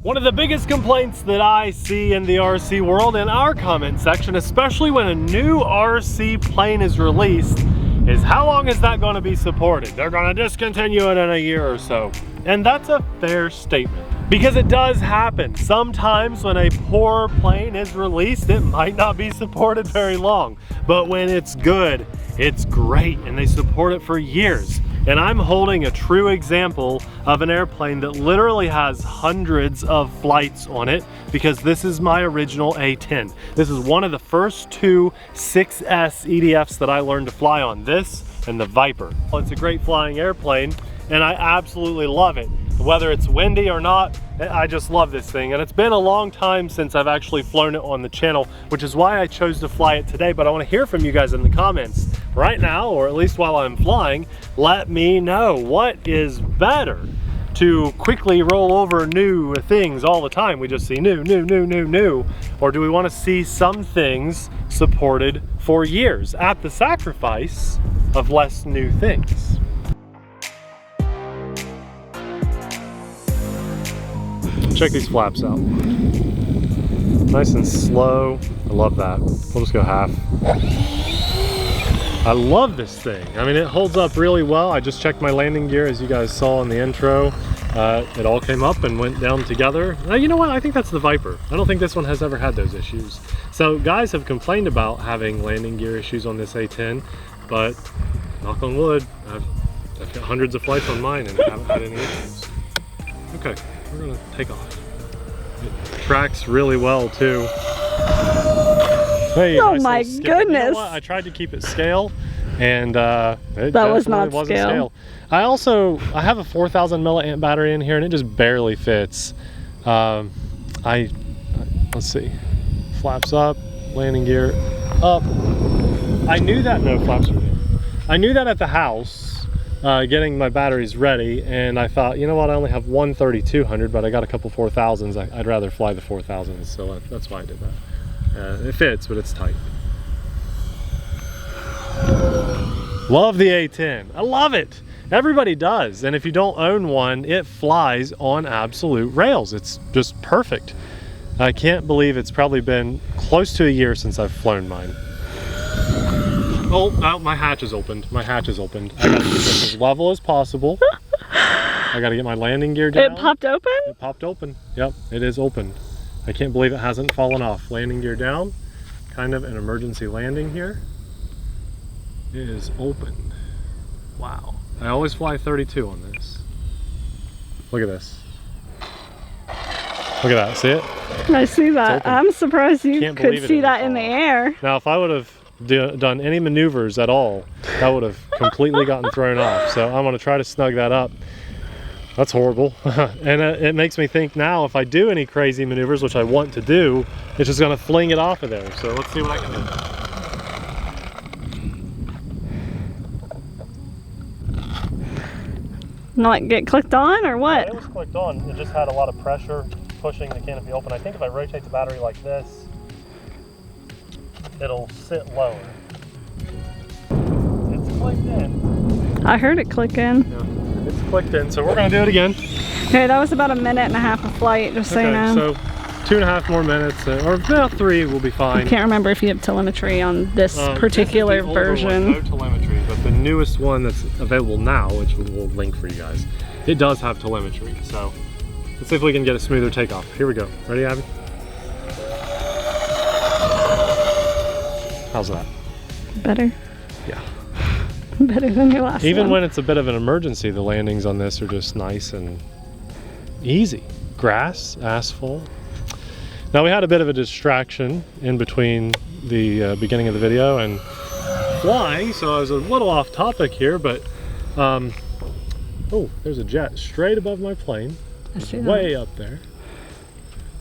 One of the biggest complaints that I see in the RC world in our comment section, especially when a new RC plane is released, is how long is that going to be supported? They're going to discontinue it in a year or so. And that's a fair statement, because it does happen. Sometimes when a poor plane is released, it might not be supported very long. But when it's good, it's great, and they support it for years. And I'm holding a true example of an airplane that literally has hundreds of flights on it, because this is my original A10. This is one of the first two 6S EDFs that I learned to fly on, this and the Viper. Well, it's a great flying airplane, and I absolutely love it. Whether it's windy or not, I just love this thing. And it's been a long time since I've actually flown it on the channel, which is why I chose to fly it today. But I want to hear from you guys in the comments right now, or at least while I'm flying. Let me know, what is better, to quickly roll over new things all the time? We just see new, or do we want to see some things supported for years at the sacrifice of less new things? Check these flaps out. Nice and slow. I love that. We'll just go half. I love this thing. I mean, it holds up really well. I just checked my landing gear, as you guys saw in the intro. It all came up and went down together. You know what? I think that's the Viper. I don't think this one has ever had those issues. So guys have complained about having landing gear issues on this A10, but knock on wood, I've got hundreds of flights on mine and haven't had any issues. Okay. We're gonna take off. It tracks really well too. Hey, oh my goodness! You know what? I tried to keep it scale, and that was not wasn't scale. I have a 4,000 milliamp battery in here, and it just barely fits. Let's see, flaps up, landing gear up. I knew that no flaps were there. I knew that at the house. Getting my batteries ready, and I thought, you know what, I only have one 3200, but I got a couple 4000s. I'd rather fly the 4000s, so that's why I did that. It fits, but it's tight. Love the A10. I love it. Everybody does, and if you don't own one, it flies on absolute rails. It's just perfect. I can't believe it's probably been close to a year since I've flown mine. Oh, my hatch is opened. My hatch is opened. I gotta keep this as level as possible. I gotta get my landing gear down. It popped open? It popped open. Yep, it is open. I can't believe it hasn't fallen off. Landing gear down. Kind of an emergency landing here. It is open. Wow. I always fly 32 on this. Look at this. Look at that. See it? I see that. I'm surprised you could see that in the air. Now, if I would have done any maneuvers at all, that would have completely gotten thrown off. So I'm going to try to snug that up. That's horrible. And it makes me think now, if I do any crazy maneuvers, which I want to do, it's just going to fling it off of there. So let's see what I can do. Not get clicked on or what? Yeah, it was clicked on. It just had a lot of pressure pushing the canopy open. I think if I rotate the battery like this, it'll sit lower. It's clicked in. I heard it click in. Yeah, it's clicked in, so we're gonna do it again. Okay, that was about a minute and a half of flight, just so you know. So 2.5 more minutes, or about 3 will be fine. I can't remember if you have telemetry on this particular this is the version. No telemetry, but the newest one that's available now, which we'll link for you guys, it does have telemetry. So let's see if we can get a smoother takeoff. Here we go. Ready, Abby? How's that? Better? Yeah. Better than your last one. Even when it's a bit of an emergency, the landings on this are just nice and easy. Grass, asphalt. Now we had a bit of a distraction in between the beginning of the video and flying, so I was a little off topic here, but oh, there's a jet straight above my plane. I see that. Way up there.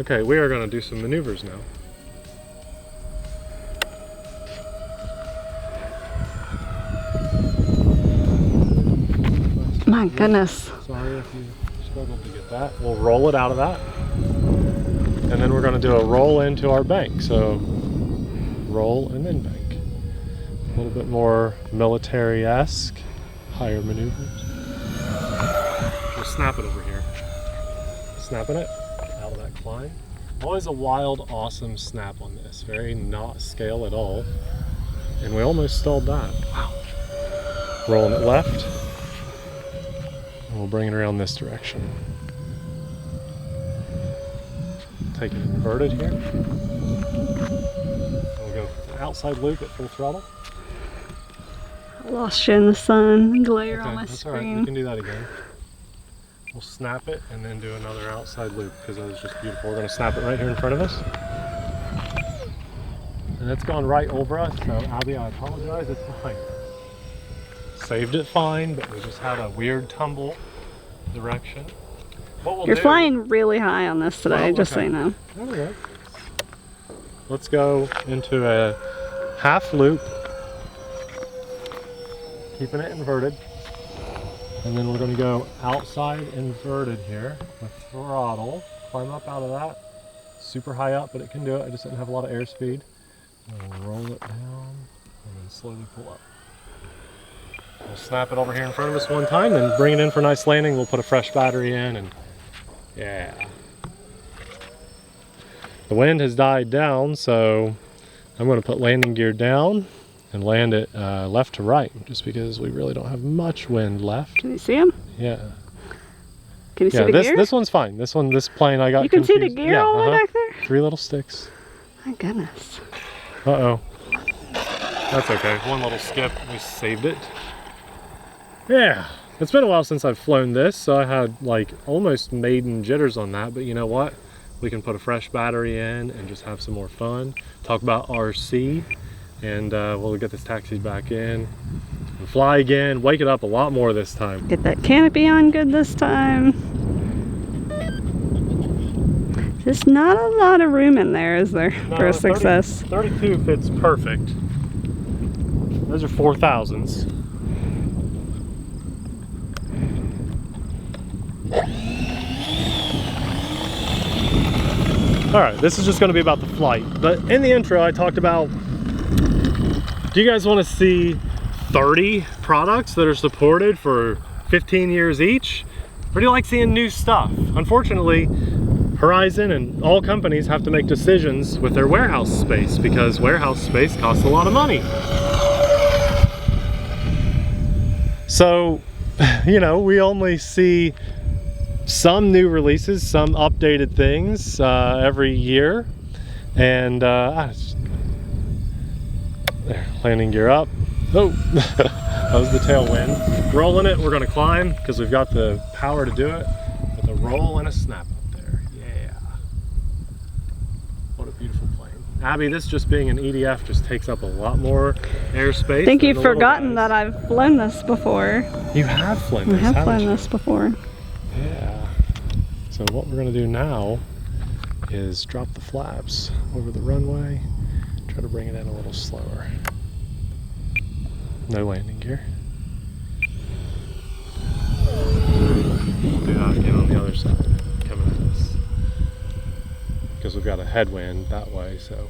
Okay, we are going to do some maneuvers now. My goodness. Sorry if you struggled to get that. We'll roll it out of that. And then we're going to do a roll into our bank. So roll and then bank. A little bit more military-esque, higher maneuvers. We'll snap it over here. Snapping it. out of that climb. Always a wild, awesome snap on this. Very not scale at all. And we almost stalled that. Wow. Rolling it left. And we'll bring it around this direction. Take it inverted here. We'll go outside loop at full throttle. I lost you in the sun, glare on my that's screen. All right. We can do that again. We'll snap it and then do another outside loop because it was just beautiful. We're going to snap it right here in front of us. And it's gone right over us, so Abby, I apologize, it's fine. Saved it fine, but we just had a weird tumble direction. You're flying really high on this today, just so you know. There we go. Let's go into a half loop, keeping it inverted. And then we're going to go outside inverted here with throttle. Climb up out of that. Super high up, but it can do it. I just didn't have a lot of airspeed. We'll roll it down and then slowly pull up. We'll snap it over here in front of us one time, then bring it in for a nice landing. We'll put a fresh battery in, and yeah. The wind has died down, so I'm going to put landing gear down and land it left to right, just because we really don't have much wind left. Can you see him? Yeah. Can you see the gear? This one's fine. This plane I got. You can confused. see the gear all the way back there? 3 little sticks. My goodness. Uh-oh. That's okay. One little skip. We saved it. Yeah. It's been a while since I've flown this, so I had like almost maiden jitters on that, but you know what? We can put a fresh battery in and just have some more fun. Talk about RC, and we'll get this taxi back in and fly again. Wake it up a lot more this time. Get that canopy on good this time. There's not a lot of room in there, is there, for a success? 32 fits perfect. Those are 4,000s. Alright, this is just going to be about the flight. But in the intro, I talked about, do you guys want to see 30 products that are supported for 15 years each? Or do you like seeing new stuff? Unfortunately, Horizon and all companies have to make decisions with their warehouse space because warehouse space costs a lot of money. So, you know, we only see some new releases, some updated things every year. And there, landing gear up. Oh, that was the tailwind. Rolling it, we're gonna climb because we've got the power to do it with a roll and a snap up there. Yeah. What a beautiful plane. Abby, this just being an EDF just takes up a lot more airspace. I think you've forgotten that I've flown this before. You have flown this, I have flown this before. Yeah. So what we're gonna do now is drop the flaps over the runway, try to bring it in a little slower. No landing gear. We'll do that again on the other side, coming at us. Because we've got a headwind that way, so.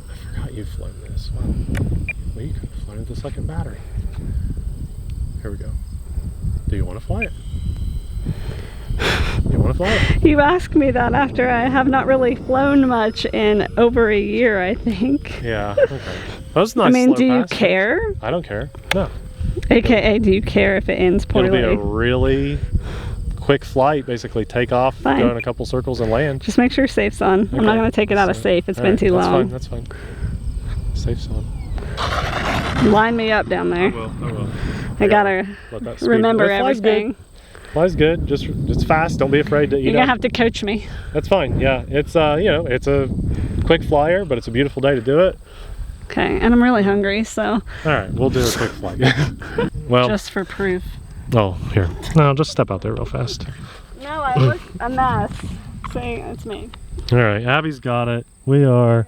I forgot you've flown this. Wow. Well, you could have flown it with the second battery. Here we go. Do you want to fly it? You want to fly it? You asked me that after I have not really flown much in over a year, I think. Yeah, okay. That was nice. I mean, do you care? I don't care. No. AKA, do you care if it ends poorly? It'll be a really quick flight, basically take off, Fine. go in a couple circles and land. Just make sure safe's on. Okay. I'm not going to take it out of safe. It's been too long. That's fine. Safe's on. Line me up down there. I will. I gotta remember everything. Flies good. Just fast. Don't be afraid to eat. You're gonna have to coach me. That's fine. Yeah, it's you know, it's a quick flyer, but it's a beautiful day to do it. Okay, and I'm really hungry, so. All right, we'll do a quick flight. Well, just for proof. Oh, here. No, just step out there real fast. No, I look a mess. See, it's me. All right, Abby's got it. We are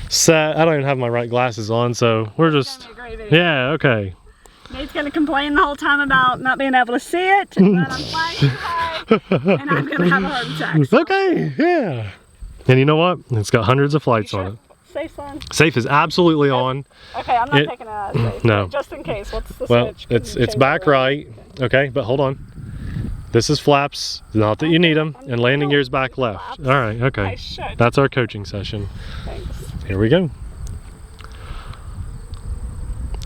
set. I don't even have my right glasses on, so we're just. Yeah. Okay. Nate's gonna complain the whole time about not being able to see it, and that I'm flying too high, and I'm gonna have a heart attack. So. Okay, yeah. And you know what? It's got hundreds of flights on it. Safe's on? Safe is absolutely on. Okay, I'm not taking it out of safe. No. Just in case, what's the switch? Well, it's back right. Okay, but hold on. This is flaps, not that you need them, and landing gears back left. All right, okay. That's our coaching session. Thanks. Here we go.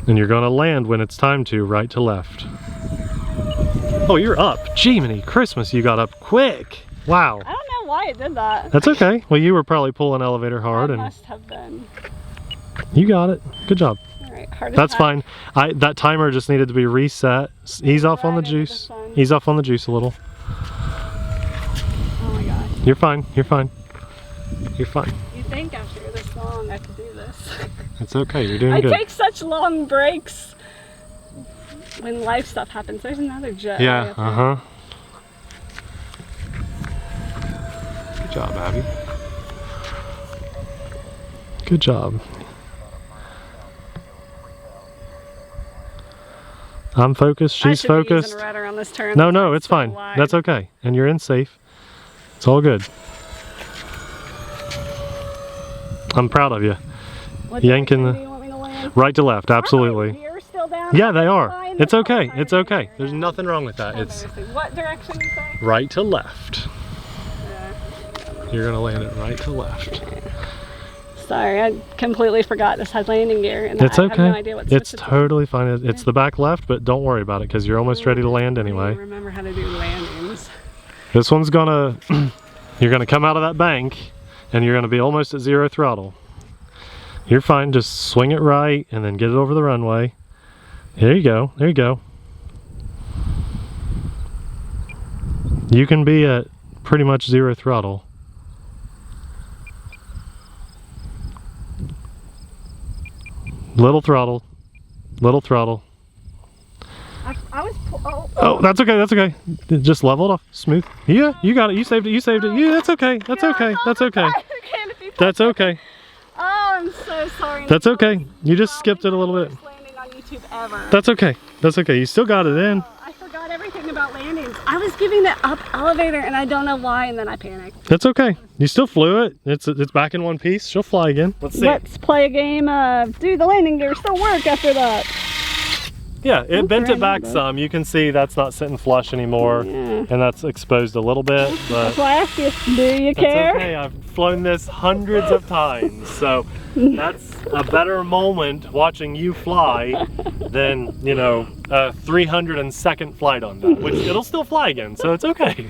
And you're gonna land when it's time to, right to left. Oh, you're up. Jiminy Christmas, you got up quick. Wow. I don't know why it did that. That's okay. Well, you were probably pulling elevator hard. I And must have been. You got it. Good job. All right, hard That's fine. That timer just needed to be reset. Ease off on the juice. Ease off on the juice a little. Oh my gosh. You're fine. You're fine. You're fine. You think after this long I could do this? It's okay. You're doing I good. take such long breaks when life stuff happens. There's another jet. Yeah. Good job, Abby. Good job. I'm focused. She's focused. Right around this turn. No, it's fine. That's okay. And you're in safe. It's all good. I'm proud of you. What Yanking direction do you want me to land? right to left. Absolutely. Oh, you're still down? Yeah, they are. Fine. It's okay. Fine. It's okay. There's nothing wrong with that. It's What direction you say? right to left. Yeah. You're gonna land it right to left. Sorry, I completely forgot this had landing gear, and It's I okay. have no idea what It's switch totally fine. It's the back left, but don't worry about it because you're almost ready to land I don't anyway. remember how to do landings. This one's gonna, you're gonna come out of that bank and you're gonna be almost at 0 throttle. You're fine, just swing it right and then get it over the runway. There you go, there you go. You can be at pretty much 0 throttle. Little throttle, little throttle. I was. Oh, that's okay, that's okay. Just level it off, smooth. Yeah, you got it, you saved it, you saved it. Yeah, that's okay, that's okay, that's okay. That's okay. Oh, I'm so sorry. That's okay. You just skipped it a little bit. Landing on YouTube ever. That's okay. That's okay. You still got it in. I forgot everything about landings. I was giving the up elevator and I don't know why, and then I panicked. That's okay. You still flew it. It's back in one piece. She'll fly again. Let's see. Let's play a game of do the landing gear still work after that? Yeah, it bent it back some. You can see that's not sitting flush anymore, and that's exposed a little bit. But that's why I asked you, do you care? That's okay. I've flown this hundreds of times, so that's a better moment watching you fly than, you know, a 302nd flight on that, which it'll still fly again, so it's okay.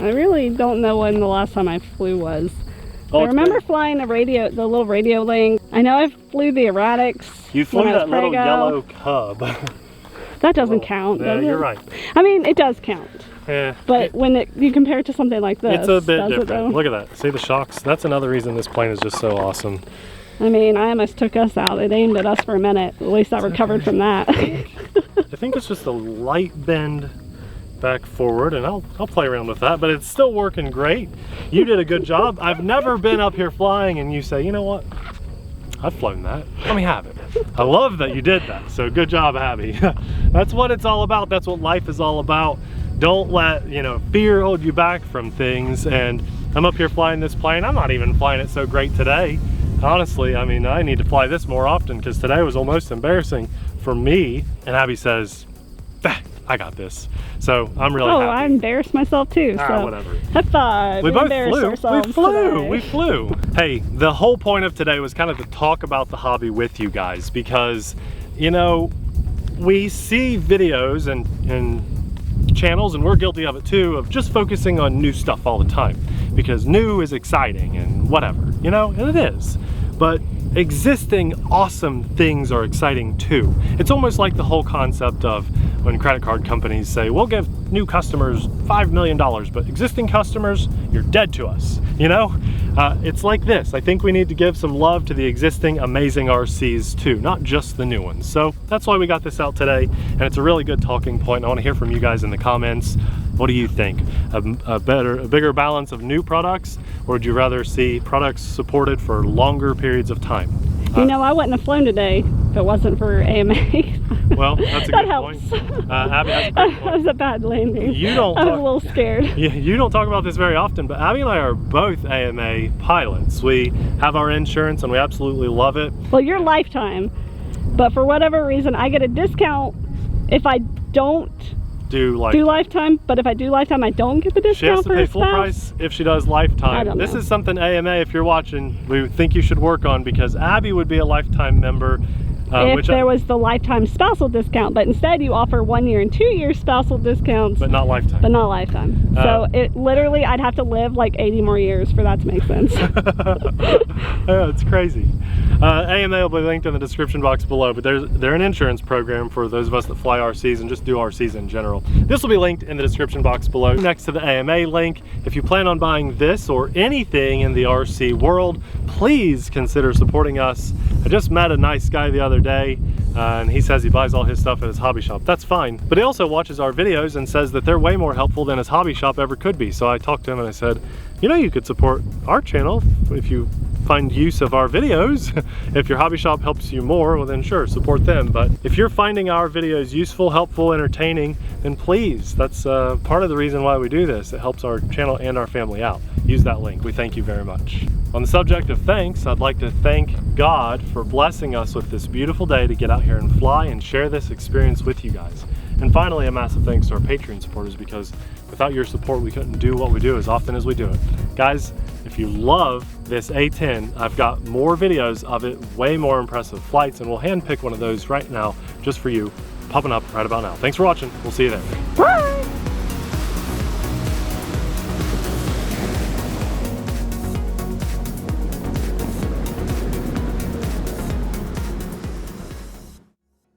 I really don't know when the last time I flew was. I remember flying the little radio thing. I know I flew the erratics. You flew that little yellow cub. That doesn't count, does it? You're right. I mean, it does count. Yeah. But when you compare it to something like this, it's a bit different. Look at that. See the shocks? That's another reason this plane is just so awesome. I mean, I almost took us out. It aimed at us for a minute. At least I recovered from that. I think it's just a light bend back forward, and I'll play around with that, but it's still working great. You did a good job. I've never been up here flying and you say, you know what, I've flown that, let me have it. I love that you did that, so good job, Abby. That's what it's all about. That's what life is all about. Don't let, you know, fear hold you back from things. And I'm up here flying this plane. I'm not even flying it so great today, honestly. I mean, I need to fly this more often because today was almost embarrassing for me. And Abby says, I got this. So I'm really happy. I embarrassed myself too. So whatever. High five. We both flew. Today. We flew. Hey, the whole point of today was kind of to talk about the hobby with you guys because, you know, we see videos and channels, and we're guilty of it too, of just focusing on new stuff all the time because new is exciting and whatever, you know, and it is. But existing awesome things are exciting too. It's almost like the whole concept of when credit card companies say, we'll give new customers $5 million, but existing customers, you're dead to us, you know? It's like this. I think we need to give some love to the existing amazing RCs too, not just the new ones. So that's why we got this out today, and it's a really good talking point. I want to hear from you guys in the comments. What do you think? A bigger balance of new products, or would you rather see products supported for longer periods of time? You know, I wouldn't have flown today if it wasn't for AMA. Well, that's a that good helps. point. Abby, that's a great point. That was a bad landing. You don't I was a little scared. You don't talk about this very often, but Abby and I are both AMA pilots. We have our insurance and we absolutely love it. Well, your lifetime, but for whatever reason, I get a discount if I don't do lifetime. Do lifetime, but if I do lifetime, I don't get the discount. She has to for pay her full spouse? price if she does lifetime. I don't know. This is something AMA, if you're watching, we think you should work on, because Abby would be a lifetime member. If there was the lifetime spousal discount, but instead you offer 1 year and 2 year spousal discounts. But not lifetime. But not lifetime. So it literally, I'd have to live like 80 more years for that to make sense. Yeah, it's crazy. AMA will be linked in the description box below, but they're an insurance program for those of us that fly RCs and just do RCs in general. This will be linked in the description box below next to the AMA link. If you plan on buying this or anything in the RC world, please consider supporting us. I just met a nice guy the other day, and he says he buys all his stuff at his hobby shop. That's fine, but he also watches our videos and says that they're way more helpful than his hobby shop ever could be. So I talked to him and I said, you know, you could support our channel if you find use of our videos. If your hobby shop helps you more, well then sure, support them. But if you're finding our videos useful, helpful, entertaining, then please, that's part of the reason why we do this. It helps our channel and our family out. Use that link. We thank you very much. On the subject of thanks, I'd like to thank God for blessing us with this beautiful day to get out here and fly and share this experience with you guys. And finally, a massive thanks to our Patreon supporters, because without your support, we couldn't do what we do as often as we do it. Guys, if you love this A10, I've got more videos of it, way more impressive flights, and we'll handpick one of those right now just for you, popping up right about now. Thanks for watching. We'll see you there.